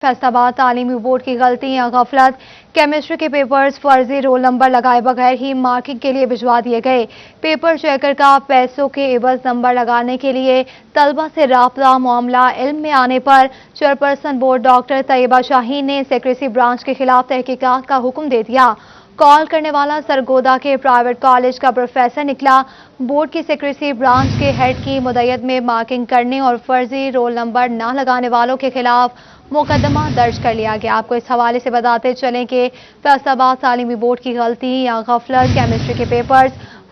फैसलाबाद तालीमी बोर्ड की गलती या गफलत। केमिस्ट्री के पेपर्स फर्जी रोल नंबर लगाए बगैर ही मार्किंग के लिए भिजवा दिए गए। पेपर चेकर का पैसों के एवज नंबर लगाने के लिए तलबा से राब्ता। मामला इल्म में आने पर chairperson board doctor Tayyaba Shaheen ने सेक्रेटरी ब्रांच के खिलाफ तहकीकात का हुक्म दे दिया। कॉल करने वाला सरगोदा के प्राइवेट कॉलेज का प्रोफेसर निकला। बोर्ड की सेक्रेटरी ब्रांच के हेड की मुद्दत में मार्किंग करने और फर्जी रोल नंबर न लगाने वालों के खिलाफ मुकदमा दर्ज कर लिया गया। आपको इस हवाले से बताते चलें कि फैसलाबाद तालीमी बोर्ड की गलती या गफलत। केमिस्ट्री के पेपर्स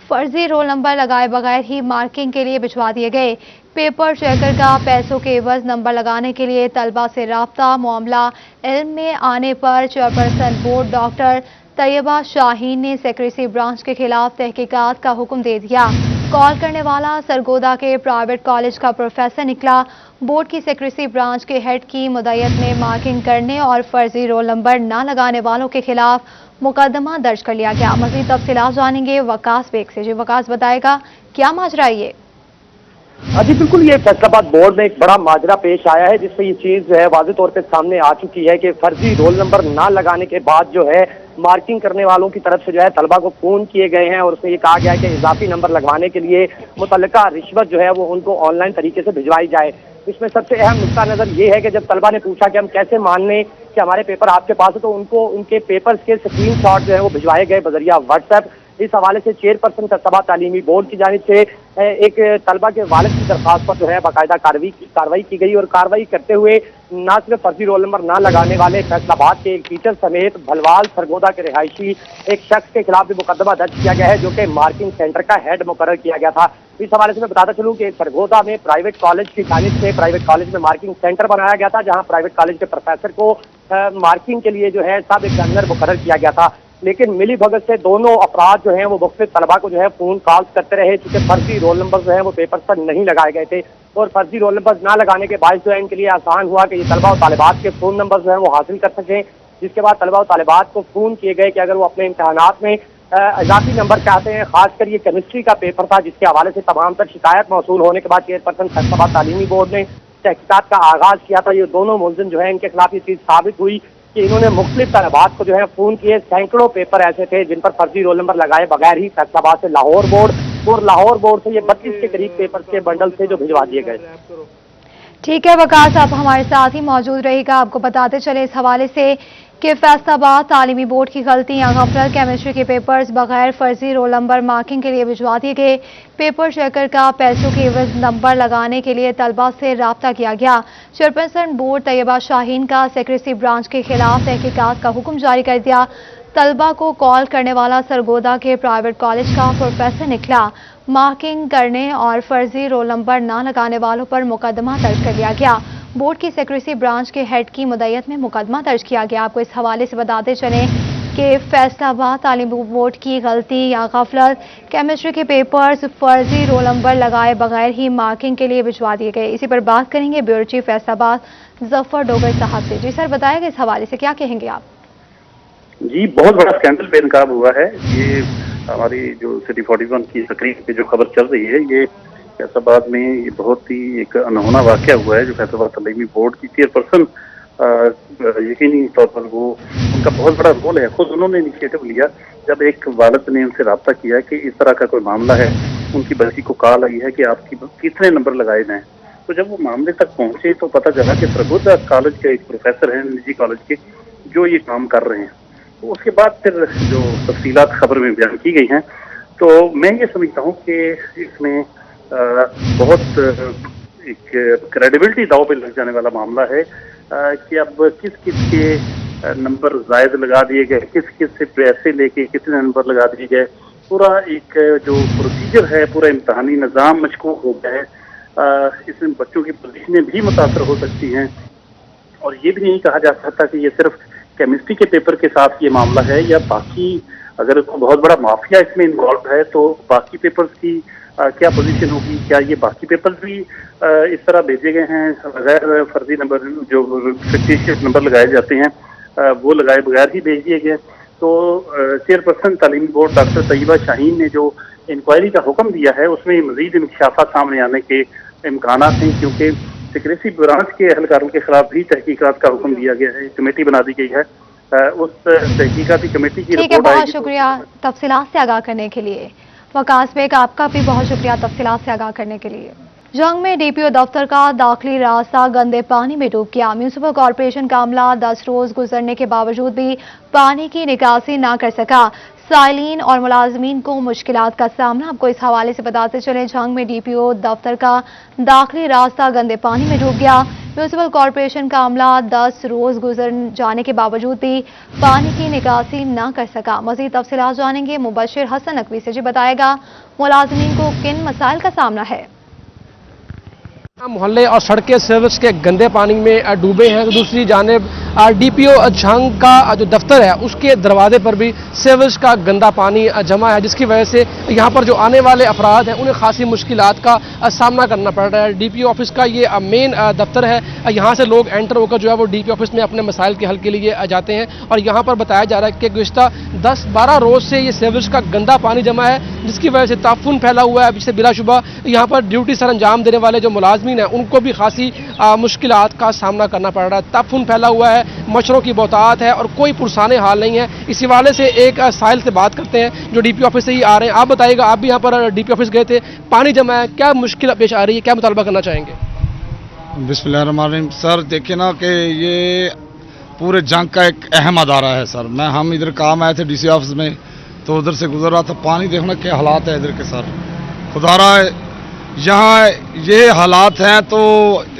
फर्जी रोल नंबर लगाए बगैर ही मार्किंग के लिए भिजवा दिए गए। पेपर चेकर का पैसों के एवज नंबर लगाने के लिए तलबा से राब्ता। मामला इल्म में आने पर chairperson board doctor Tayyaba Shaheen ने सेक्रेटरी ब्रांच के खिलाफ तहकीकात का हुक्म दे दिया। कॉल करने वाला सरगोदा के प्राइवेट कॉलेज का प्रोफेसर निकला। बोर्ड की सेक्रेटरी ब्रांच के हेड की मुद्दत में मार्किंग करने और फर्जी रोल नंबर न लगाने वालों के खिलाफ मुकदमा दर्ज कर लिया गया। मज़ीद तफसीलात जानेंगे वकास बेग से। जी वकास, बताएगा क्या माजरा है? जी बिल्कुल, ये फैसलाबाद बोर्ड में एक बड़ा माजरा पेश आया है जिससे ये चीज जो है वाज़ेह तौर पे सामने आ चुकी है कि फर्जी रोल नंबर ना लगाने के बाद जो है मार्किंग करने वालों की तरफ से जो है तलबा को फोन किए गए हैं और उसमें ये कहा गया है कि इजाफी नंबर लगवाने के लिए मुतल्लिका रिश्वत जो है वो उनको ऑनलाइन तरीके से भिजवाई जाए। इसमें सबसे अहम नुक्ता नजर ये है कि जब तलबा ने पूछा कि हम कैसे मान लें कि हमारे पेपर आपके पास है, तो उनको उनके पेपर्स के स्क्रीन शॉट जो है वो भिजवाए गए बजरिया व्हाट्सएप। इस हवाले से चेयरपर्सन फैसलाबाद तालीमी बोर्ड की जानिब से एक तलबा के वालिद की दरख्वास्त पर जो है बाकायदा कार्रवाई की गई और कार्रवाई करते हुए न सिर्फ फर्जी रोल नंबर न लगाने वाले फैसलाबाद के एक टीचर समेत भलवाल सरगोदा के रिहायशी एक शख्स के खिलाफ भी मुकदमा दर्ज किया गया है जो कि मार्किंग सेंटर का हेड मुकर्रर किया गया था। इस हवाले से मैं बताता चलूं कि सरगोदा में प्राइवेट कॉलेज की जानिब से प्राइवेट कॉलेज में मार्किंग सेंटर बनाया गया था जहां प्राइवेट कॉलेज के प्रोफेसर को मार्किंग के लिए जो है सब एग्जामिनर मुकर्रर किया गया था। लेकिन मिली भगत से दोनों अफराद जो हैं वो मुख्तलिफ तलबा को जो है फोन कॉल्स करते रहे चूंकि फर्जी रोल नंबर जो है वो पेपर पर नहीं लगाए गए थे और फर्जी रोल नंबर ना लगाने के बायस जो है इनके लिए आसान हुआ कि ये तलबा और तालिबात के फोन नंबर जो है वो हासिल कर सकें। जिसके बाद तलबा और तालिबात को फोन किए गए कि अगर वो अपने इम्तहानात में इजाफी नंबर चाहते हैं, खासकर ये केमिस्ट्री का पेपर था जिसके हवाले से तमाम तर शिकायत मौसूल होने के बाद चेयरपर्सन फैसलाबाद तालीमी बोर्ड ने तहकीकात का आगाज किया था। ये दोनों मुलजिम जो है इनके खिलाफ ये चीज साबित हुई कि इन्होंने मुख्तलिफ तलबात को जो है फोन किए। सैकड़ों पेपर ऐसे थे जिन पर फर्जी रोल नंबर लगाए बगैर ही फैसलाबाद से लाहौर बोर्ड और लाहौर बोर्ड से ये 32 के करीब पेपर के बंडल से जो भिजवा दिए गए। ठीक है वकास, आप हमारे साथ ही मौजूद रहेगा। आपको बताते चले इस हवाले से कि फैसलाबाद तालीमी बोर्ड की गलती या गफलत। केमिस्ट्री के पेपर्स बगैर फर्जी रोल नंबर मार्किंग के लिए भिजवा दिए गए। पेपर चेकर का पैसों के एवज नंबर लगाने के लिए तलबा से राब्ता किया गया। चेयरपर्सन बोर्ड तैयबा शाहीन का सेक्रेटरी ब्रांच के खिलाफ तहकीकात का हुक्म जारी कर दिया। तलबा को कॉल करने वाला सरगोदा के प्राइवेट कॉलेज का प्रोफेसर निकला। मार्किंग करने और फर्जी रोल नंबर न लगाने वालों पर मुकदमा दर्ज कर लिया गया। बोर्ड की सेक्रेटरी ब्रांच के हेड की मुद्दत में मुकदमा दर्ज किया गया। आपको इस हवाले से बताते चलें कि फैसलाबाद तालीमी बोर्ड की गलती या गफलत। केमिस्ट्री के पेपर्स फर्जी रोल नंबर लगाए बगैर ही मार्किंग के लिए भिजवा दिए गए। इसी पर बात करेंगे ब्यूरो चीफ फैसलाबाद जफर डोगर साहब से। जी सर, बताएगा इस हवाले से क्या कहेंगे आप? जी, बहुत बड़ा स्कैंडल बेनकाब हुआ है। ये हमारी जो सिटी 41 की तकरीब पे जो खबर चल रही है, ये फैसलाबाद में ये बहुत ही एक अनहोना वाकया हुआ है। जो फैसलाबाद तालीमी बोर्ड की चेयरपर्सन यकीनी तौर पर वो उनका बहुत बड़ा रोल है। खुद उन्होंने इनिशिएटिव लिया जब एक वालिद ने उनसे रब्ता किया कि इस तरह का कोई मामला है, उनकी बच्ची को कॉल आई है कि आपकी कितने नंबर लगाए जाएं। तो जब वो मामले तक पहुंचे तो पता चला कि सरगोदा कॉलेज के एक प्रोफेसर हैं निजी कॉलेज के जो ये काम कर रहे हैं। तो उसके बाद फिर जो तफसीलात खबर में बयान की गई हैं, तो मैं ये समझता हूँ कि इसमें बहुत एक क्रेडिबिलिटी दाव पे लग जाने वाला मामला है कि अब किस किस के नंबर जायद लगा दिए गए, किस किस से पैसे लेके कितने नंबर लगा दिए गए। पूरा एक जो प्रोसीजर है, पूरा इम्तहानी निज़ाम मशकूक हो गया है। इसमें बच्चों की पोजीशनें भी मुतासर हो सकती हैं और ये भी नहीं कहा जा सकता कि ये सिर्फ केमिस्ट्री के पेपर के साथ ये मामला है या बाकी, अगर बहुत बड़ा माफिया इसमें इन्वॉल्व है तो बाकी पेपर्स की क्या पोजीशन होगी। क्या ये बाकी पेपर्स भी इस तरह भेजे गए हैं बगैर फर्जी नंबर, जो फिक्टिशियस नंबर लगाए जाते हैं वो लगाए बगैर ही भेज दिए गए। तो चेयरपर्सन तालीमी बोर्ड डॉक्टर तैयबा शाहीन ने जो इंक्वायरी का हुक्म दिया है उसमें मजीद इंकशाफात सामने आने के इम्कानात हैं, क्योंकि सिक्रेसी ब्रांच के एहलकारों के खिलाफ भी तहकीकात का हुक्म दिया गया है। कमेटी बना दी गई है। उस तहकीकाती कमेटी की ठीक है, रिपोर्ट बहुत आएगी शुक्रिया तफसीलात से आगाह करने के लिए। वकास बेग, आपका भी बहुत शुक्रिया तफसीलात से आगाह करने के लिए। जंग में डीपीओ दफ्तर का दाखिली रास्ता गंदे पानी में डूब गया। म्यूनिसिपल कॉर्पोरेशन का अमला 10 रोज गुजरने के बावजूद भी पानी की निकासी न कर सका। साइलिन और मुलाजमीन को मुश्किलात का सामना। आपको इस हवाले से बताते चले, जंग में डीपीओ दफ्तर का दाखिली रास्ता गंदे पानी में डूब गया। म्यूनिसिपल कॉर्पोरेशन का अमला 10 रोज गुजर जाने के बावजूद भी पानी की निकासी न कर सका। मजीद तफसीलात जानेंगे मुबशिर हसन नकवी से। जी बताएगा, मुलाजमीन को किन मसाइल का सामना है? मोहल्ले और सड़कें सर्विस के गंदे पानी में डूबे हैं, तो दूसरी जानिब डीपीओ झंग का जो दफ्तर है उसके दरवाजे पर भी सर्विस का गंदा पानी जमा है, जिसकी वजह से यहाँ पर जो आने वाले अफराद हैं उन्हें खासी मुश्किलात का सामना करना पड़ रहा है। डीपीओ ऑफिस का ये मेन दफ्तर है। यहाँ से लोग एंटर होकर जो है वो डीपीओ ऑफिस में अपने मसाइल के हल के लिए जाते हैं, और यहाँ पर बताया जा रहा है कि गुज़िश्ता 10-12 रोज से ये सर्विस का गंदा पानी जमा है, जिसकी वजह से ताफुन फैला हुआ है, जिससे बिलाशुबा यहाँ पर ड्यूटी सर अंजाम देने वाले जो मुलाजमीन हैं उनको भी खासी मुश्किलात का सामना करना पड़ रहा है। ताफुन फैला हुआ है, मच्छरों की बहुतात है और कोई पुरसाने हाल नहीं है। इसी वाले से एक साहिल से बात करते हैं जो डीपी ऑफिस से ही आ रहे हैं। आप बताइएगा, आप भी यहाँ पर डीपी ऑफिस गए थे, पानी जमा है, क्या मुश्किल पेश आ रही है, क्या मुतालबा करना चाहेंगे? बिस्मिल्लाहिर्रहमानिर्रहीम। सर देखिए ना कि ये पूरे जंग का एक अहम अदारा है सर। हम इधर काम आए थे डीसी ऑफिस में, तो उधर से गुजर रहा था, पानी देखना क्या हालात है इधर के सर। खुदारा यहाँ ये हालात हैं तो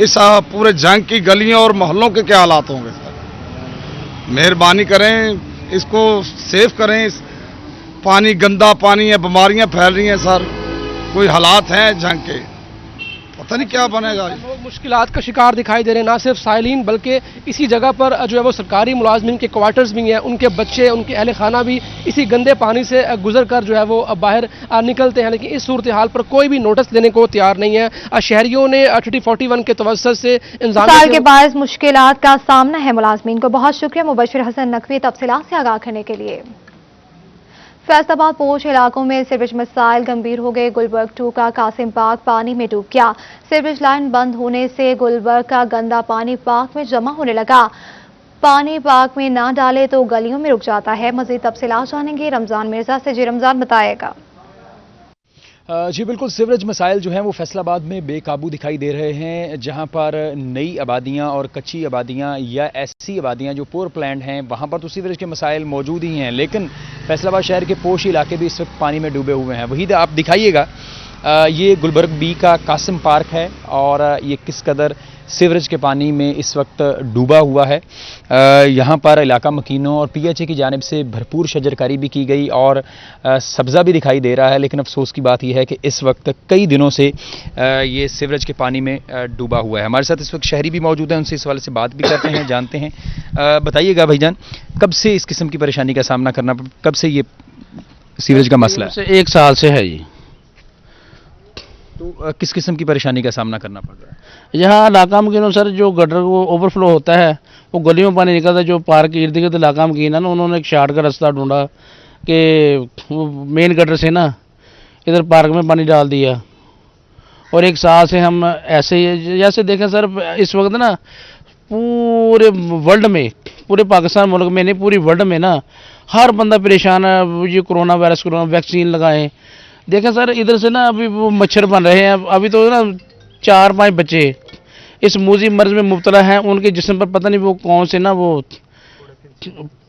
इस पूरे जंग की गलियों और मोहल्लों के क्या हालात होंगे सर? मेहरबानी करें, इसको सेव करें। पानी गंदा पानी है, बीमारियां फैल रही हैं सर, कोई हालात हैं जंग के, पता नहीं क्या बनेगा। लोग मुश्किलात का शिकार दिखाई दे रहे हैं, ना सिर्फ साइलिन बल्कि इसी जगह पर जो है वो सरकारी मुलाजमीन के क्वार्टर्स भी हैं, उनके बच्चे, उनके अहल खाना भी इसी गंदे पानी से गुजर कर जो है वो बाहर निकलते हैं। लेकिन इस सूरत हाल पर कोई भी नोटिस लेने को तैयार नहीं है। शहरियों ने 3041 के तवज्जुह से इंतजार के बायस मुश्किलात का सामना है मुलाजमीन को। बहुत शुक्रिया मुबशिर हसन नकवी तफसीलात से आगाह करने के लिए। फैसलाबाद पोश इलाकों में सीवरेज मसाइल गंभीर हो गए। गुलबर्ग 2 का कासिम पार्क पानी में डूब गया। सीवरेज लाइन बंद होने से गुलबर्ग का गंदा पानी पार्क में जमा होने लगा। पानी पार्क में ना डाले तो गलियों में रुक जाता है। मजीद तफसीलात जानेंगे रमजान मिर्जा से। जी रमजान बताएगा। जी बिल्कुल, सीवरेज मसाइल जो हैं वो फैसलाबाद में बेकाबू दिखाई दे रहे हैं, जहां पर नई आबादियां और कच्ची आबादियां या ऐसी आबादियां जो पोर प्लान्ड हैं वहां पर तो सीवरेज के मसाइल मौजूद ही हैं, लेकिन फैसलाबाद शहर के पोश इलाके भी इस वक्त पानी में डूबे हुए हैं। वही आप दिखाइएगा, ये गुलबर्ग बी का कासिम पार्क है और ये किस कदर सीवरेज के पानी में इस वक्त डूबा हुआ है। यहाँ पर इलाका मकीनों और पीएचए की जानिब से भरपूर शजरकारी भी की गई और सब्ज़ा भी दिखाई दे रहा है, लेकिन अफसोस की बात यह है कि इस वक्त कई दिनों से ये सीवरेज के पानी में डूबा हुआ है। हमारे साथ इस वक्त शहरी भी मौजूद हैं, उनसे इस वाले से बात भी करते हैं, जानते हैं। बताइएगा भाईजान, कब से इस किस्म की परेशानी का सामना करना, कब से ये सीवरेज का मसला है? 1 साल से है ये। तो किस किस्म की परेशानी का सामना करना पड़ रहा है? यहाँ इलाका मकीनों सर जो गटर वो ओवरफ्लो होता है, वो गलियों में पानी निकलता है। जो पार्क के इर्द गिर्द इलाका मकीन है ना, उन्होंने एक शार्ट का रास्ता ढूंढा कि वो मेन गटर से ना इधर पार्क में पानी डाल दिया। और 1 साल से हम ऐसे ही, जैसे देखें सर इस वक्त ना पूरे वर्ल्ड में, पूरे पाकिस्तान मुल्क में नहीं पूरी वर्ल्ड में ना हर बंदा परेशान है। ये कोरोना वायरस, कोरोना वैक्सीन लगाएं। देखें सर इधर से ना अभी वो मच्छर बन रहे हैं। अभी तो ना 4-5 बच्चे इस मूजी मर्ज में मुब्तला हैं, उनके जिस्म पर पता नहीं वो कौन से ना वो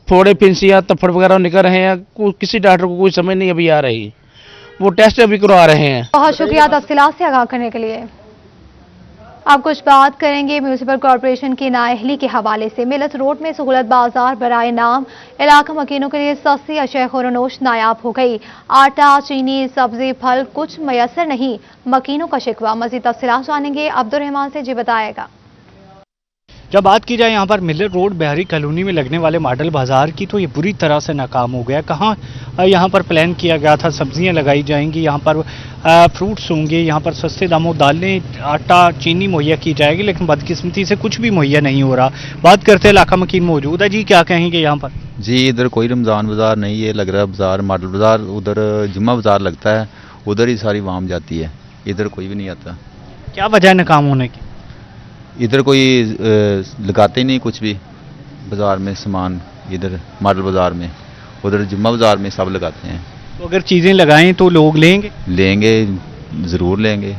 फोड़े फिंसियाँ तफड़ वगैरह निकल रहे हैं। किसी डॉक्टर को कोई समझ नहीं अभी आ रही, वो टेस्ट अभी करवा रहे हैं। बहुत शुक्रिया तफसीलात से आगाह करने के लिए। अब कुछ बात करेंगे म्यूनिसिपल कॉर्पोरेशन की नाअहली के हवाले से। मिलत रोड में सहूलत बाजार बराए नाम इलाका मकीनों के लिए सस्ती अशय खुरनोश नायाब हो गई। आटा, चीनी, सब्जी, फल कुछ मयसर नहीं, मकीनों का शिकवा। मजीद तफसीलात जानेंगे अब्दुर्रहमान से। जी बताएगा। जब बात की जाए यहाँ पर मिलत रोड बिहारी कॉलोनी में लगने वाले मॉडल बाज़ार की, तो ये बुरी तरह से नाकाम हो गया। कहाँ यहाँ पर प्लान किया गया था सब्जियाँ लगाई जाएंगी, यहाँ पर फ्रूट्स होंगे, यहाँ पर सस्ते दामों दालें, आटा, चीनी मुहैया की जाएगी, लेकिन बदकिस्मती से कुछ भी मुहैया नहीं हो रहा। बात करते हैं इलाका मकीन मौजूद है। जी क्या कहेंगे यहाँ पर? जी इधर कोई रमज़ान बाज़ार नहीं है, लग रहा है बाज़ार मॉडल बाज़ार, उधर जुम्मा बाज़ार लगता है, उधर ही सारी वाम जाती है, इधर कोई भी नहीं आता। क्या वजह है नाकाम होने की? इधर कोई लगाते ही नहीं कुछ भी बाज़ार में सामान, इधर मॉडल बाज़ार में, उधर जुम्मा बाज़ार में सब लगाते हैं। तो अगर चीज़ें लगाएं तो लोग लेंगे? लेंगे, ज़रूर लेंगे।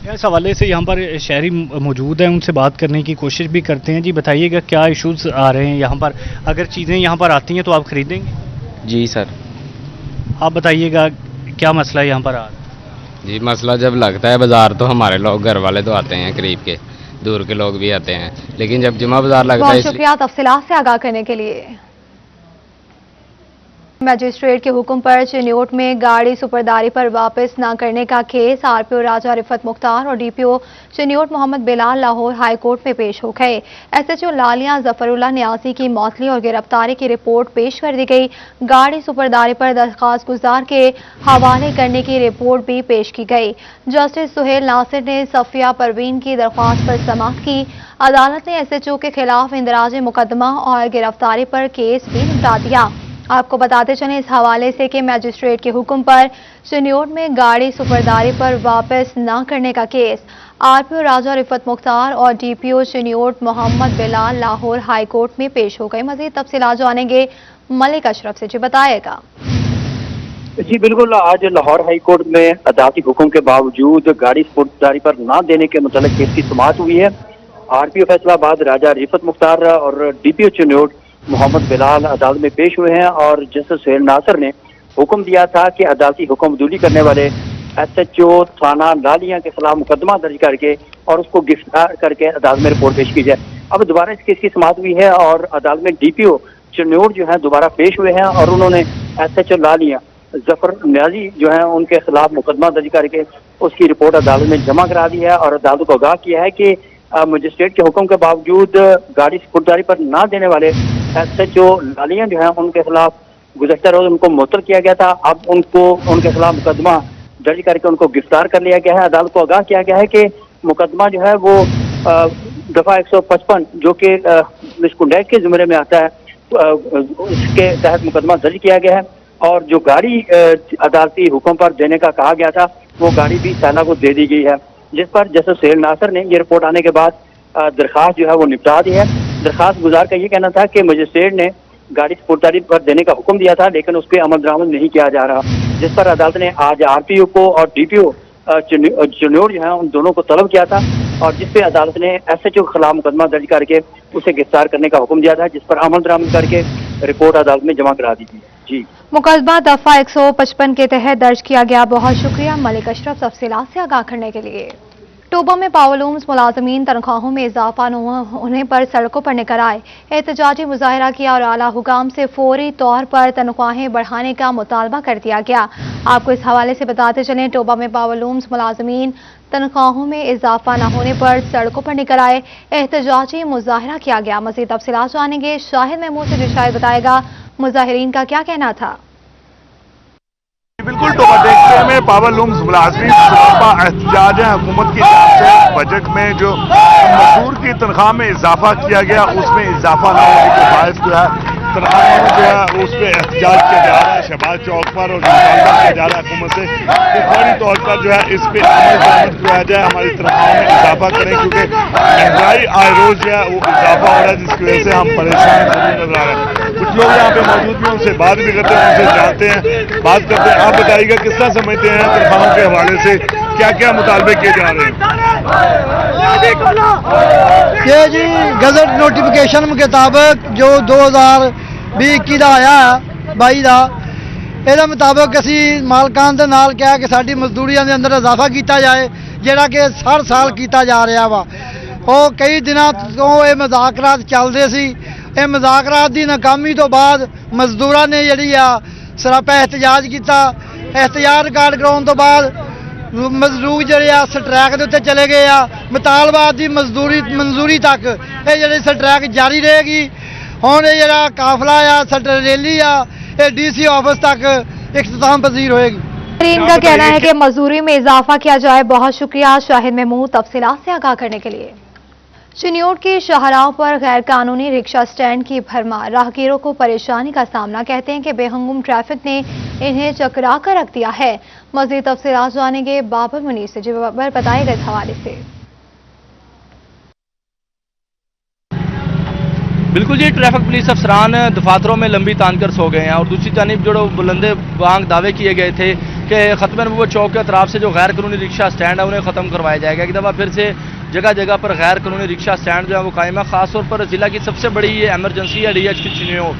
इस हवाले से यहाँ पर शहरी मौजूद हैं, उनसे बात करने की कोशिश भी करते हैं। जी बताइएगा क्या इश्यूज आ रहे हैं यहाँ पर, अगर चीज़ें यहाँ पर आती हैं तो आप खरीदेंगे? जी सर। आप बताइएगा क्या मसला है यहाँ पर आज? जी मसला जब लगता है बाज़ार तो हमारे लोग घर वाले तो आते हैं, करीब के दूर के लोग भी आते हैं, लेकिन जब जुम्मा बाज़ार लगता है। बहुत शुक्रिया तफसीलात से आगाह करने के लिए। मजिस्ट्रेट के हुक्म पर चिन्योट में गाड़ी सुपरदारी पर वापस न करने का केस आरपीओ राजा रिफत मुख्तार और DPO Chiniot Mohammad Bilal Lahore high court में पेश हो गए। एसएचओ लालिया जफरुल्लाह न्यासी की मौतली और गिरफ्तारी की रिपोर्ट पेश कर दी गई। गाड़ी सुपरदारी पर दरख्वास्त गुजार के हवाले करने की रिपोर्ट भी पेश की गई। जस्टिस सुहेल नासिर ने सफिया परवीन की दरख्वास्त पर समाअत की। अदालत ने एसएचओ के खिलाफ इंदराज मुकदमा और गिरफ्तारी पर केस भी निपटा दिया। आपको बताते चलें इस हवाले से कि मजिस्ट्रेट के हुक्म पर चिन्योट में गाड़ी सुपरदारी पर वापस न करने का केस आरपीओ राजा रिफत मुख्तार और DPO Chiniot Mohammad Bilal Lahore high court में पेश हो गए। मजीद तफसीलात जानेंगे मलिक अशरफ से। जी बताएगा। जी बिल्कुल, आज लाहौर हाई कोर्ट में अदालती हुक्म के बावजूद गाड़ी सुपरदारी पर न देने के मुतालिक केस की समाअत हुई है। आरपीओ फैसलाबाद राजा रिफत मुख्तार और डीपीओ चिन्योट मोहम्मद बिलाल अदालत में पेश हुए हैं और जस्टिस सुहेल नासिर ने हुक्म दिया था कि अदालती हुक्म अदूली करने वाले एसएचओ थाना लालिया के खिलाफ मुकदमा दर्ज करके और उसको गिरफ्तार करके अदालत में रिपोर्ट पेश की जाए। अब दोबारा इस केस की समाअत हुई है और अदालत में डीपीओ चिन्योट जो है दोबारा पेश हुए हैं और उन्होंने एसएचओ लालिया जफर न्याजी जो है उनके खिलाफ मुकदमा दर्ज करके उसकी रिपोर्ट अदालत में जमा करा दी है और अदालत को आगाह किया है कि मजिस्ट्रेट के हुक्म के बावजूद गाड़ी सुपरदारी पर न देने वाले एसएचओ लालिया जो है उनके खिलाफ गुज़श्ता रोज उनको मुअत्तल किया गया था। अब उनको उनके खिलाफ मुकदमा दर्ज करके उनको गिरफ्तार कर लिया गया है। अदालत को आगाह किया गया है कि मुकदमा जो है वो दफा 155 जो कि मिसकंडक्ट के ज़िम्मे में आता है उसके तहत मुकदमा दर्ज किया गया है और जो गाड़ी अदालती हुक्म पर देने का कहा गया था वो गाड़ी भी सैना को दे दी गई है, जिस पर जस्टिस सुहेल नासिर ने ये रिपोर्ट आने के बाद दरख्वास्त जो है वो निपटा दी है। दरख्वास्त गुजार का ये कहना था कि मजिस्ट्रेट ने गाड़ी सुपरदारी पर देने का हुक्म दिया था लेकिन उस पर अमल दरामद नहीं किया जा रहा, जिस पर अदालत ने आज आरपीओ को और डीपीओ चिन्योट जो है उन दोनों को तलब किया था और जिस पे अदालत ने एसएचओ के खिलाफ मुकदमा दर्ज करके उसे गिरफ्तार करने का हुक्म दिया था, जिस पर अमल दरामद करके रिपोर्ट अदालत में जमा करा दी थी। जी मुकदमा दफा 155 के तहत दर्ज किया गया। बहुत शुक्रिया मलिक अशरफ तफसीलात से आगाह करने के लिए। टोबा में पावरलूम्स मुलाजमीन तनख्वाहों में इजाफा न होने पर सड़कों पर निकल आए, एहतजाजी मुजाहरा किया और आला हुकाम से फौरी तौर पर तनख्वाहें बढ़ाने का मुतालबा कर दिया गया। आपको इस हवाले से बताते चलें टोबा में पावरलूम्स मुलाजमीन तनख्वाहों में इजाफा न होने पर सड़कों पर निकल आए, एहतजाजी मुजाहरा किया गया। मज़ीद तफसीलात जानेंगे शाहिद महमूद से। जो शाहिद बताएगा मुजाहिरीन का क्या कहना था। बिल्कुल, टोबा देखते में पावरलूम्स मुलाजमीन एहतजाज है हुकूमत की तरफ से। बजट में जो मजदूर की तनख्वाह में इजाफा किया गया उसमें इजाफा न होने के बायस जो है तनख्वाह जो है उस पर एहतजाज किया जा रहा है शहबाज चौक पर और मुतालबा किया जा रहा है हुकूमत से कि फौरी तौर पर जो है इस पर अमल दरामद किया जाए, हमारी तनख्वाह में इजाफा करें क्योंकि महंगाई आए रोज जो है वो इजाफा हो रहा है जिसकी वजह से हम परेशान नजर आ रहे हैं। कुछ लोग यहाँ पे मौजूद भी उनसे बात भी करते हैं, उनसे जानते हैं, बात करते हैं। आप बताइएगा किस तरह समझते हैं तनख्वाहों के हवाले से क्या क्या मुतालबे किए जा रहे हैं? ये जी गजट नोटिफिकेशन मुताबिक जो 2020 ਦਾ ਆਇਆ 22 ਦਾ ਇਹਦੇ ਮੁਤਾਬਕ ਅਸੀਂ ਮਾਲਕਾਂ ਦੇ ਨਾਲ ਕਿਹਾ ਕਿ ਸਾਡੀ ਮਜ਼ਦੂਰੀਆਂ ਦੇ ਅੰਦਰ ਇਜ਼ਾਫਾ ਕੀਤਾ ਜਾਏ, ਜਿਹੜਾ ਕਿ ਹਰ ਸਾਲ ਕੀਤਾ ਜਾ ਰਿਹਾ ਵਾ। ਉਹ ਕਈ ਦਿਨਾਂ ਤੋਂ ਇਹ ਮੁਜ਼ਾਕਰਾਤ ਚੱਲਦੇ ਸੀ। ਇਹ ਮੁਜ਼ਾਕਰਾਤ ਦੀ ਨਾਕਾਮੀ ਤੋਂ ਬਾਅਦ ਮਜ਼ਦੂਰਾਂ ਨੇ ਜਿਹੜੀ ਆ ਸਰਾਪਾ ਇਹਤਜਾਜ ਕੀਤਾ। ਇਹਤਜਾਜ ਰਿਕਾਰਡ ਕਰਾਉਣ ਤੋਂ ਬਾਅਦ ਮਜ਼ਦੂਰ ਜਿਹੜੇ ਆ ਸਟ੍ਰੈਕ ਦੇ ਉੱਤੇ ਚਲੇ ਗਏ ਆ। ਮੁਤਾਲਬਾਤ ਦੀ ਮਨਜ਼ੂਰੀ ਤੱਕ ਇਹ ਜਿਹੜੀ ਸਟ੍ਰੈਕ ਜਾਰੀ ਰਹੇਗੀ। ਹੁਣ ਇਹ ਜਿਹੜਾ ਕਾਫਲਾ ਆ ਰੈਲੀ ਆ ਇਹ डीसी ऑफिस तक इख्तिताम पजीर होएगी। इनका कहना है कि मजदूरी में इजाफा किया जाए। बहुत शुक्रिया शाहिद महमूद तफसीलात से आगाह करने के लिए। चिन्योट के शाहराह पर गैर कानूनी रिक्शा स्टैंड की भरमार, राहगीरों को परेशानी का सामना। कहते हैं कि बेहंगुम ट्रैफिक ने इन्हें चकरा कर रख दिया है। मजीद तफसीलात जानेंगे बाबर मुनीर से। जो बाबर बताएगा इस हवाले से। बिल्कुल जी, ट्रैफिक पुलिस अफसरान दफातरों में लंबी तान कर सो गए हैं और दूसरी जानिब जो बुलंदे बांग दावे किए गए थे कि ख़त्म नबूवत चौक के अतराफ से जो गैर कानूनी रिक्शा स्टैंड है उन्हें ख़त्म करवाया जाएगा। एक दफ़ा फिर से जगह जगह पर गैर कानूनी रिक्शा स्टैंड जो है वो कायम है। ख़ासतौर पर ज़िला की सबसे बड़ी ये एमरजेंसी है DH की चिन्हियों,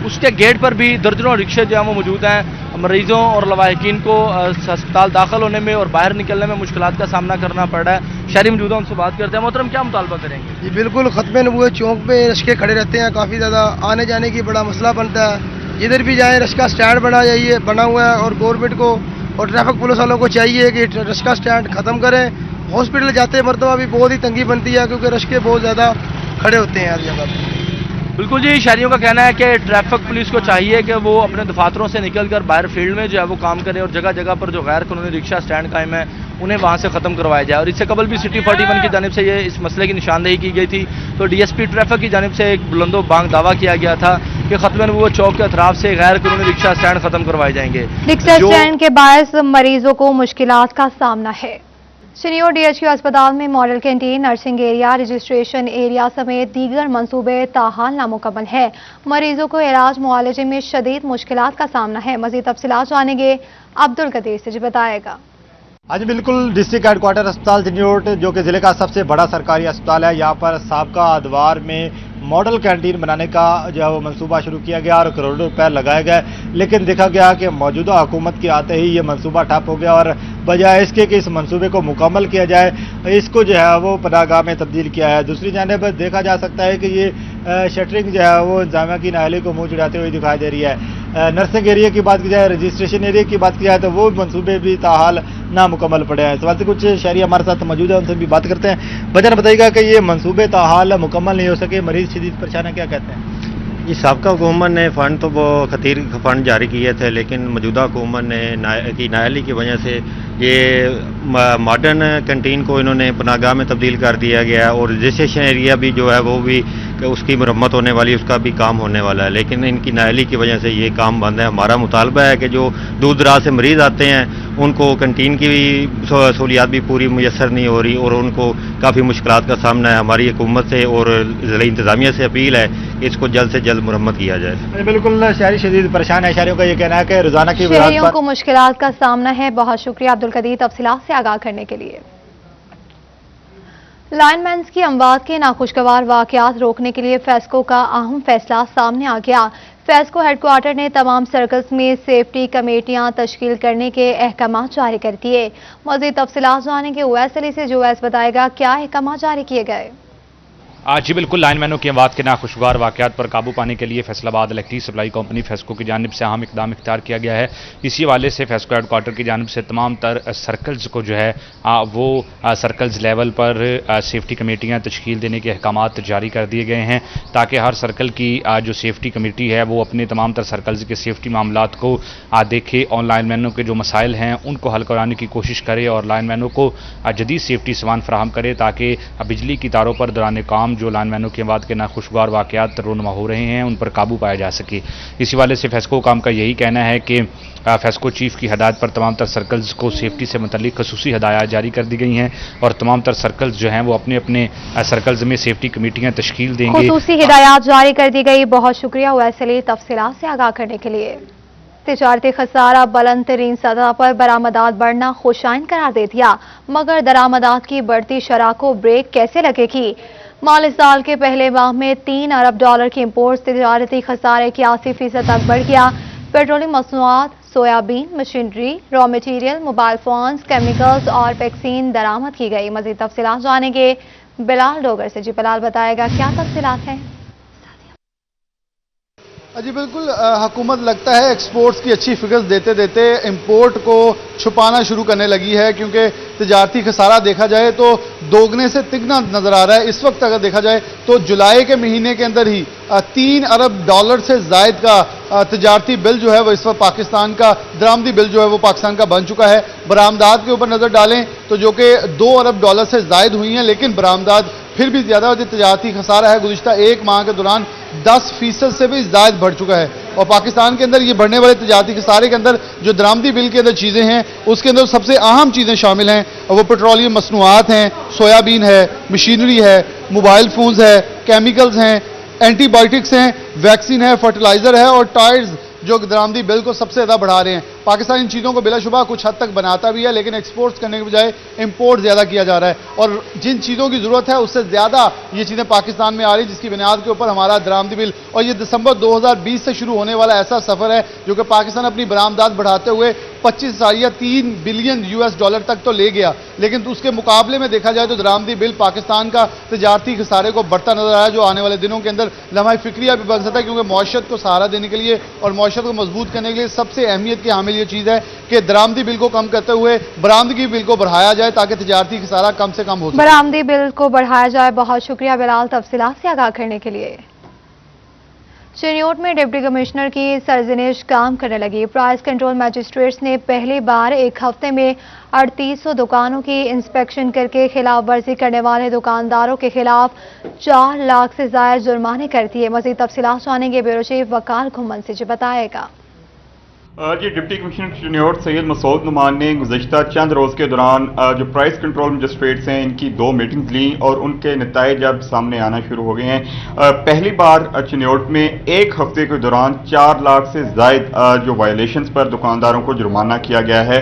उसके गेट पर भी दर्जनों रिक्शे जो हैं वो मौजूद हैं। मरीजों और लवाहिकीन को अस्पताल दाखिल होने में और बाहर निकलने में मुश्किलात का सामना करना पड़ रहा है। शहरी मौजूद उनसे बात करते हैं। मोहतरम, क्या मुतालबा करेंगे? जी बिल्कुल, ख़त्म नबूवत चौक पे रिक्शे खड़े रहते हैं, काफ़ी ज़्यादा आने जाने की बड़ा मसला बनता है। जिधर भी जाएँ रिक्शा स्टैंड बना हुआ है और गवर्नमेंट को और ट्रैफिक पुलिस वालों को चाहिए कि रिक्शा स्टैंड ख़त्म करें। हॉस्पिटल जाते मरतबा भी बहुत ही तंगी बनती है क्योंकि रिक्शे बहुत ज़्यादा खड़े होते हैं हर जगह पर। बिल्कुल जी, शहरियों का कहना है कि ट्रैफिक पुलिस को चाहिए कि वो अपने दफातरों से निकलकर बाहर फील्ड में जो है वो काम करे और जगह जगह पर जो गैर कानूनी रिक्शा स्टैंड कायम है उन्हें वहाँ से ख़त्म करवाया जाए। और इससे कबल भी सिटी 41 की जानिब से ये इस मसले की निशानदेही की गई थी, तो DSP ट्रैफिक की जानिब से एक बुलंदो बांग दावा किया गया था कि ख़त्म नबूवत चौक के अतराफ से गैर कानूनी रिक्शा स्टैंड ख़त्म करवाए जाएंगे। रिक्शा स्टैंड के बायस मरीजों को मुश्किलात का सामना है। शनियोर DHQ अस्पताल में model canteen, nursing area, registration area समेत दीगर मंसूबे ताहाल नामुकम्मल है। मरीजों को इलाज मुआलजे में शदीद मुश्किलात का सामना है। मजीद तफसीलात जानेंगे अब्दुल कदीर से, जी बताएगा। आज बिल्कुल डिस्ट्रिक्ट हेडक्वार्टर अस्पताल झंझोट जो कि ज़िले का सबसे बड़ा सरकारी अस्पताल है, यहाँ पर साबका अदवार में मॉडल कैंटीन बनाने का जो है वो मंसूबा शुरू किया गया और करोड़ों रुपए लगाए गए, लेकिन देखा गया कि मौजूदा हुकूमत के आते ही ये मंसूबा ठप हो गया और बजाय इसके कि इस मंसूबे को मुकम्मल किया जाए इसको जो है वो पनाहगाह में तब्दील किया है। दूसरी जानिब देखा जा सकता है कि ये शटरिंग जो है वो इंतजामिया की नाअहली को मुँह चिढ़ाते हुए दिखाई दे रही है। नर्सिंग एरिया की बात की जाए, रजिस्ट्रेशन एरिया की बात की जाए तो वो मंसूबे भी ताहाल नामुकम्मल पड़े हैं। सवाल से कुछ शहरी हमारे साथ मौजूद है, उनसे भी बात करते हैं। वजह बताइएगा कि ये मंसूबे ताहाल मुकम्मल नहीं हो सके, मरीज शदीद परेशान है, क्या कहते हैं? जी, साबका हुकूमत ने फ़ंड तो वो खतीर फ़ंड जारी किए थे, लेकिन मौजूदा हुकूमत ने नाअहली की वजह से ये मॉडर्न कैंटीन को इन्होंने पनाहगाह में तब्दील कर दिया गया है और रजिस्ट्रेशन एरिया भी जो है वो भी उसकी मरम्मत होने वाली, उसका भी काम होने वाला है, लेकिन इनकी नाअहली की वजह से ये काम बंद है। हमारा मुतालबा है कि जो दूर दराज से मरीज़ आते हैं उनको कैंटीन की भी सहूलियात भी पूरी मुयसर नहीं हो रही और उनको काफ़ी मुश्किलात का सामना है। हमारी हुकूमत से और ज़िला इंतज़ामिया से अपील है कि इसको जल्द से जल्द मुरम्मत किया जाए। बिल्कुल, शहरी शदीद परेशान है। शहरियों का ये कहना है कि रोजाना की शहरियों को मुश्किलात का सामना है। बहुत शुक्रिया अब्दुल कदीर तफसीलात से आगाह करने के लिए। लाइनमैन्स की अमवात के नाखुशगवार वाकयात रोकने के लिए फेस्को का अहम फैसला सामने आ गया। फेस्को हेडक्वार्टर ने तमाम सर्कल्स में सेफ्टी कमेटियां तश्कील करने के अहकाम जारी कर दिए। मज़ीद तफसीलात जानेंगे उवैस अली से, जो उवैस बताएगा क्या अहकाम जारी किए गए। जी बिल्कुल, लाइनमैनों की अमवात के नाखुशगवार वाकयात पर काबू पाने के लिए Faisalabad electric supply company FESCO की जानिब से अहम इकदाम इख्तियार किया गया है। इसी हवाले से फेस्को हेडक्वार्टर की जानिब से तमाम तर सर्कल्स को जो है वो सर्कल्स लेवल पर सेफ्टी कमेटियाँ तश्कील देने के अहकामात जारी कर दिए गए हैं ताकि हर सर्कल की जो सेफ्टी कमेटी है वो अपने तमाम तर सर्कल्स के सेफ्टी मामलात को देखे और लाइनमैनों के जो मसाइल हैं उनको हल कराने की कोशिश करे और लाइनमैनों को जदीद सेफ्टी सामान फराहम करे ताकि बिजली की तारों पर दौरान काम जो लाइनमैनों के बाद के नाखुशगवार वाकयात रोनमा हो रहे हैं उन पर काबू पाया जा सके। इसी वाले से फेस्को काम का यही कहना है कि फेस्को चीफ की हदायत पर तमाम तर सर्कल्स को सेफ्टी से मुतल्लिक खसूसी हदायत जारी कर दी गई हैं और तमाम तर सर्कल्स जो हैं वो अपने अपने सर्कल्स में सेफ्टी कमेटियां तश्कील देंगे। खसूसी हिदायत जारी कर दी गई। बहुत शुक्रिया वैसे तफसीलात से आगाह करने के लिए। तिजारती खसारा बुलंद तरीन सतह पर बरामदात बढ़ना खुशाइन करार दे दिया, मगर दरामदात की बढ़ती शरह को ब्रेक कैसे लगेगी। माली साल के पहले माह में $3 अरब की इम्पोर्ट तिजारती खसारे 81% तक बढ़ गया। पेट्रोलियम मसनूआत, soybean, machinery, raw material, mobile phones, chemicals और वैक्सीन दरामद की गई। मजीद तफसीलात जानेंगे बिलाल डोगर से। जी बिलाल बताएगा क्या तफसीलात हैं। जी बिल्कुल, हुकूमत लगता है एक्सपोर्ट्स की अच्छी फिगर्स देते देते इंपोर्ट को छुपाना शुरू करने लगी है, क्योंकि तिजारती खसारा देखा जाए तो दोगने से तिगना नजर आ रहा है। इस वक्त अगर देखा जाए तो जुलाई के महीने के अंदर ही $3 अरब से जायद का तिजारती बिल जो है वो इस वक्त पाकिस्तान का दरामदी बिल जो है वो पाकिस्तान का बन चुका है। बरामदात के ऊपर नजर डालें तो जो कि $2 अरब से जायद हुई हैं, लेकिन बरामदात फिर भी ज्यादा जो तिजारती खसारा है गुज़िश्ता एक माह के दौरान 10% से भी ज्यादा बढ़ चुका है। और पाकिस्तान के अंदर ये बढ़ने वाले तिजारती खसारे के अंदर जो दरामदी बिल के अंदर चीजें हैं उसके अंदर सबसे अहम चीजें शामिल हैं और वो पेट्रोलियम मसनूआत हैं, सोयाबीन है, मशीनरी है, मोबाइल फोन्स है, केमिकल्स हैं, एंटीबायोटिक्स हैं, वैक्सीन है, फर्टिलाइजर है और टायर्स जो दरामदी बिल को सबसे ज़्यादा बढ़ा रहे हैं। पाकिस्तान इन चीज़ों को बिलाशुबा कुछ हद तक बनाता भी है, लेकिन एक्सपोर्ट्स करने के बजाय इंपोर्ट ज़्यादा किया जा रहा है और जिन चीज़ों की ज़रूरत है उससे ज़्यादा ये चीज़ें पाकिस्तान में आ रही, जिसकी बुनियाद के ऊपर हमारा दरामदी बिल और ये दिसंबर 2020 से शुरू होने वाला ऐसा सफ़र है जो कि पाकिस्तान अपनी बरामदात बढ़ाते हुए 25 बिलियन US डॉलर तक तो ले गया, लेकिन उसके मुकाबले में देखा जाए तो दरामदी बिल पाकिस्तान का तजारती खसारे को बढ़ता नजर आया, जो आने वाले दिनों के अंदर लम्हा फिक्रिया भी बन सकता है, क्योंकि मौशत को सहारा देने के लिए और मौशत को मजबूत करने के लिए सबसे अहमियत की हामिल ये चीज़ है कि दरामदी बिल को कम करते हुए बरामदगी बिल को बढ़ाया जाए ताकि तजारती खसारा कम से कम हो सके। बरामदी बिल को बढ़ाया जाए। बहुत शुक्रिया बिलाल तफसीलात से आगाह करने के लिए। चिन्योट में डिप्टी कमिश्नर की सरजनिश काम करने लगी। प्राइस कंट्रोल मजिस्ट्रेट्स ने पहली बार एक हफ्ते में 3800 दुकानों की इंस्पेक्शन करके खिलाफ वर्जी करने वाले दुकानदारों के खिलाफ 4 लाख से ज्यादा जुर्माने कर दिए। मजीद तफसीलात जानेंगे ब्यूरो चीफ वकार घुमन से, जी बताएगा। जी डिप्टी कमिश्नर चिन्योट सैयद मसूद नुमान ने गुज़श्ता चंद रोज़ के दौरान जो प्राइस कंट्रोल मजिस्ट्रेट्स हैं इनकी 2 मीटिंग्स ली और उनके नतीजे अब सामने आना शुरू हो गए हैं। पहली बार चिन्योट में एक हफ्ते के दौरान 4 लाख से जायद जो वायलेशंस पर दुकानदारों को जुर्माना किया गया है।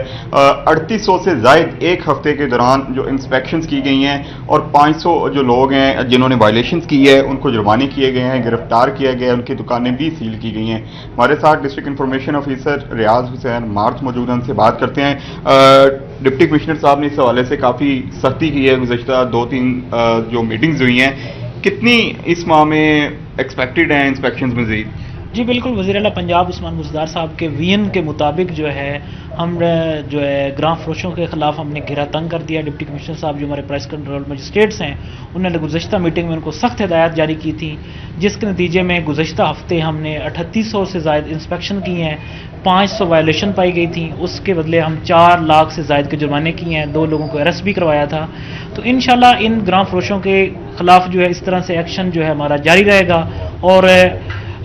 3800 से जायद एक हफ्ते के दौरान जो इंस्पेक्शंस की गई हैं और 500 जो लोग हैं जिन्होंने वायलेशंस की है उनको जुर्माने किए गए हैं, गिरफ्तार किया गया है, उनकी दुकानें भी सील की गई हैं। हमारे साथ डिस्ट्रिक्ट इंफॉर्मेशन ऑफिसर रियाज हुसैन मार्च मौजूद हैं, उनसे बात करते हैं। डिप्टी कमिश्नर साहब ने इस हवाले से काफ़ी सख्ती की है, गुज़श्ता 2-3 जो मीटिंग्स हुई हैं, कितनी इस माह में एक्सपेक्टेड हैं इंस्पेक्शंस मज़ीद? जी बिल्कुल, वज़ीर आला पंजाब उस्मान मुजद्दार साहब के विजन के मुताबिक जो है हम जो है ग्राम फरोशों के खिलाफ हमने घेरा तंग कर दिया। डिप्टी कमिश्नर साहब जो हमारे प्राइस कंट्रोल मजिस्ट्रेट्स हैं उन्होंने गुज़श्ता मीटिंग में उनको सख्त हिदायत जारी की थी, जिसके नतीजे में गुज़श्ता हफ्ते हमने 3800 से ज़ायद इंस्पेक्शन की हैं, 500 वायलेशन पाई गई थी, उसके बदले हम 4 लाख से ज़ायद के जुर्माने किए हैं, 2 लोगों को अरेस्ट भी करवाया था। तो इंशाल्लाह इन ग्राम फरोशों के खिलाफ जो है इस तरह से एक्शन जो है हमारा जारी रहेगा और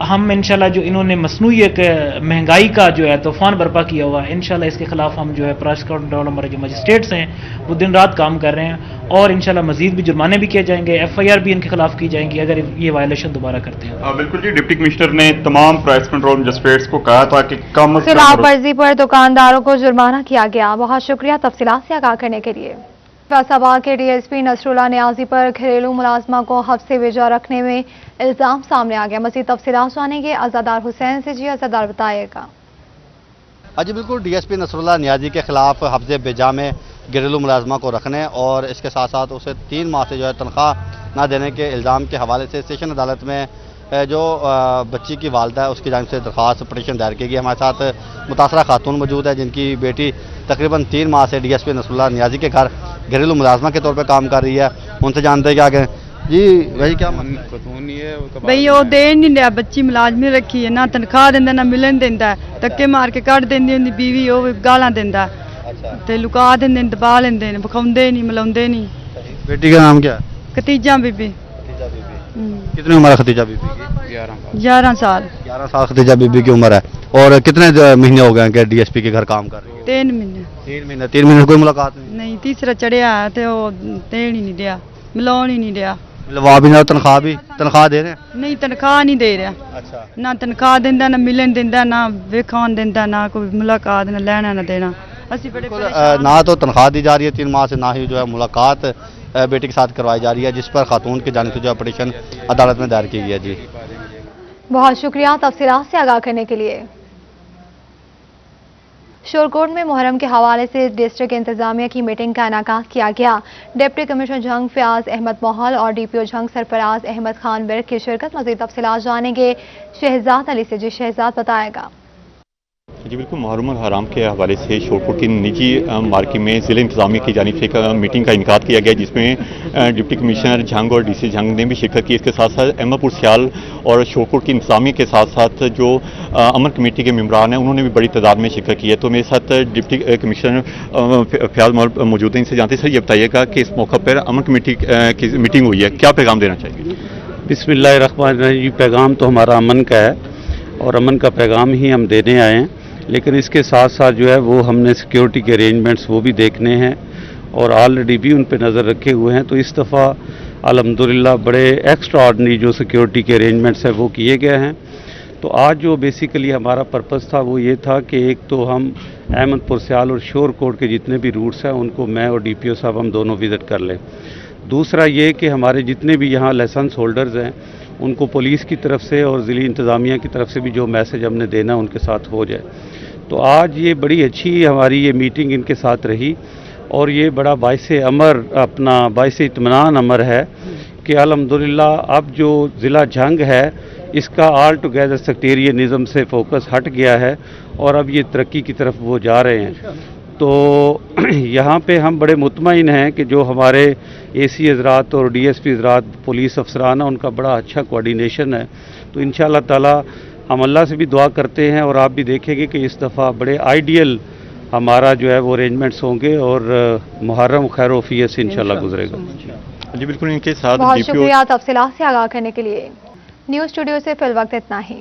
हम इंशाल्लाह जो इन्होंने मसनूई एक महंगाई का जो है तूफान बर्पा किया हुआ है, इंशाल्लाह इसके खिलाफ हम जो है प्राइस कंट्रोल हमारे जो मजिस्ट्रेट्स हैं वो दिन रात काम कर रहे हैं और इंशाल्लाह मजीद भी जुर्माने भी किए जाएंगे, FIR भी इनके खिलाफ की जाएंगी अगर ये वायलेशन दोबारा करते हैं। बिल्कुल जी, डिप्टी कमिश्नर ने तमाम प्राइस कंट्रोल मजिस्ट्रेट्स को कहा था कि कम खिलाफ वर्जी पर दुकानदारों को जुर्माना किया गया। बहुत शुक्रिया तफसीलात से आगाह करने के लिए। फैसलाबाद के DSP नसरुल्लाह नियाजी पर घरेलू मुलाजमा को हफ्ते बेजा रखने में इल्जाम सामने आ गया। मज़ीद तफसीलात जानेंगे अज़ादार हुसैन से। जी अज़ादार बताएगा। जी बिल्कुल, DSP नसरुल्लाह नियाजी के खिलाफ हफ्ते बेजा में घरेलू मुलाजमा को रखने और इसके साथ साथ उसे 3 माह से जो है तनख्वाह न देने के इल्ज़ाम के हवाले से सेशन अदालत में जो बच्ची की वालदा है उसकी जानिब से दरख्वास्त पटिशन दायर की गई। हमारे साथ मुतासरा खातून मौजूद है जिनकी बेटी तकरीबन 3 माह से DSP नसरुल्लाह नियाजी के घर घरेलू मुलाजमा के तौर पर काम कर रही है। उनसे जानते हैं कि आगे जी भाई क्या भाई वो दे नहीं लिया, बच्ची मुलाजमी रखी है, ना तनख्वाह देंदा ना मिलन देंदा, धक्के मार के कट देंदी होंदी बीवी, वो गालां देंदा ते लुका देंदे, दबा लेंदे ने, बखाउंदे नहीं, मिलाउंदे नहीं। बेटी का नाम क्या है? खतीजा बीबी। कितनी उम्र है खतीजा बीबी की? 11 साल। 11 साल खतीजा बीबी की उम्र है। और कितने महीने हो गए कि DSP के घर काम कर रही है? 3 महीने। 3 महीने कोई मुलाकात नहीं, तीसरा चढ़िया है तो वो देन ही नहीं दिया, मिलान ही नहीं दिया। मिलवा भी ना, तनख्वाह दे रहे हैं? नहीं, तनख्वाह नहीं दे रहा। अच्छा। ना तनख्वाह देंदा, ना मिलन देंदा, ना वेखान देंदा, ना कोई मुलाकात, ना लेना ना देना। असी बड़े ना तो तनख्वाह दी जा रही है 3 माह से, ना ही जो है मुलाकात बेटी के साथ करवाई जा रही है, जिस पर खातून की जानिब से जो है पटिशन अदालत में दायर की गई है। जी बहुत शुक्रिया तफसीलात से आगाह करने के लिए। शोरकोट में मुहर्रम के हवाले से डिस्ट्रिक्ट इंतजामिया की मीटिंग का इनेकाद किया गया। डिप्टी कमिश्नर जंग फयाज अहमद मोहल और DPO जंग सरफराज अहमद खान विर्क की शिरकत। मजीद तफसीलात जानेंगे शहजाद अली से। जी शहजाद बताएगा। जी बिल्कुल, मुहर्रम हराम के हवाले से शोरकोट की निजी मार्केट में ज़िला इंतजामिया की जानिब से एक मीटिंग का इनेकाद किया गया, जिसमें डिप्टी कमिश्नर जंग और DC जंग ने भी शिरकत की। इसके साथ साथ अहमदपुर सियाल और शोरकोट की इंतजामिया के साथ साथ जो अमन कमेटी के मेम्बरान हैं उन्होंने भी बड़ी तादाद में शिरकत की है। तो मेरे साथ डिप्टी कमिश्नर फयाज मौजूद हैं, इनसे जानते हैं। सर ये बताइएगा कि इस मौके पर अमन कमेटी की मीटिंग हुई है, क्या पैगाम देना चाहिए? बिस्मिल्लाहिर्रहमानिर्रहीम। पैगाम तो हमारा अमन का है और अमन का पैगाम ही हम देने आए हैं, लेकिन इसके साथ साथ जो है वो हमने सिक्योरिटी के अरेंजमेंट्स वो भी देखने हैं और ऑलरेडी भी उन पर नज़र रखे हुए हैं। तो इस दफ़ा अल्हम्दुलिल्लाह बड़े एक्स्ट्रा ऑर्डिनरी जो सिक्योरिटी के अरेंजमेंट्स हैं वो किए गए हैं। तो आज जो बेसिकली हमारा पर्पस था वो ये था कि एक तो हम अहमदपुर सियाल और शोरकोट के जितने भी रूट्स हैं उनको मैं और DPO साहब हम दोनों विज़िट कर लें। दूसरा ये कि हमारे जितने भी यहाँ लाइसेंस होल्डर्स हैं उनको पुलिस की तरफ से और ज़िली इंतज़ामिया की तरफ से भी जो मैसेज हमने देना उनके साथ हो जाए। तो आज ये बड़ी अच्छी हमारी ये मीटिंग इनके साथ रही और ये बड़ा बाइस इत्मीनान अमर है कि अल्हम्दुलिल्लाह अब जो ज़िला झंग है इसका ऑल टुगेदर सेक्टेरियनिज़म से फोकस हट गया है और अब ये तरक्की की तरफ वो जा रहे हैं। तो यहाँ पे हम बड़े मुतमईन हैं कि जो हमारे AC हज़रात और DSP हज़रात पुलिस अफसरान हैं उनका बड़ा अच्छा कोऑर्डिनेशन है। तो इंशाअल्लाह ताला हम अल्लाह से भी दुआ करते हैं और आप भी देखेंगे कि इस दफ़ा बड़े आइडियल हमारा जो है वो अरेंजमेंट्स होंगे और मुहर्रम खैर वफियत से इंशाअल्लाह गुजरेगा। जी बिल्कुल, इनके साथ बहुत शुक्रिया तफसीलात से आगाह करने के लिए। न्यूज़ स्टूडियो से फिल वक्त इतना ही।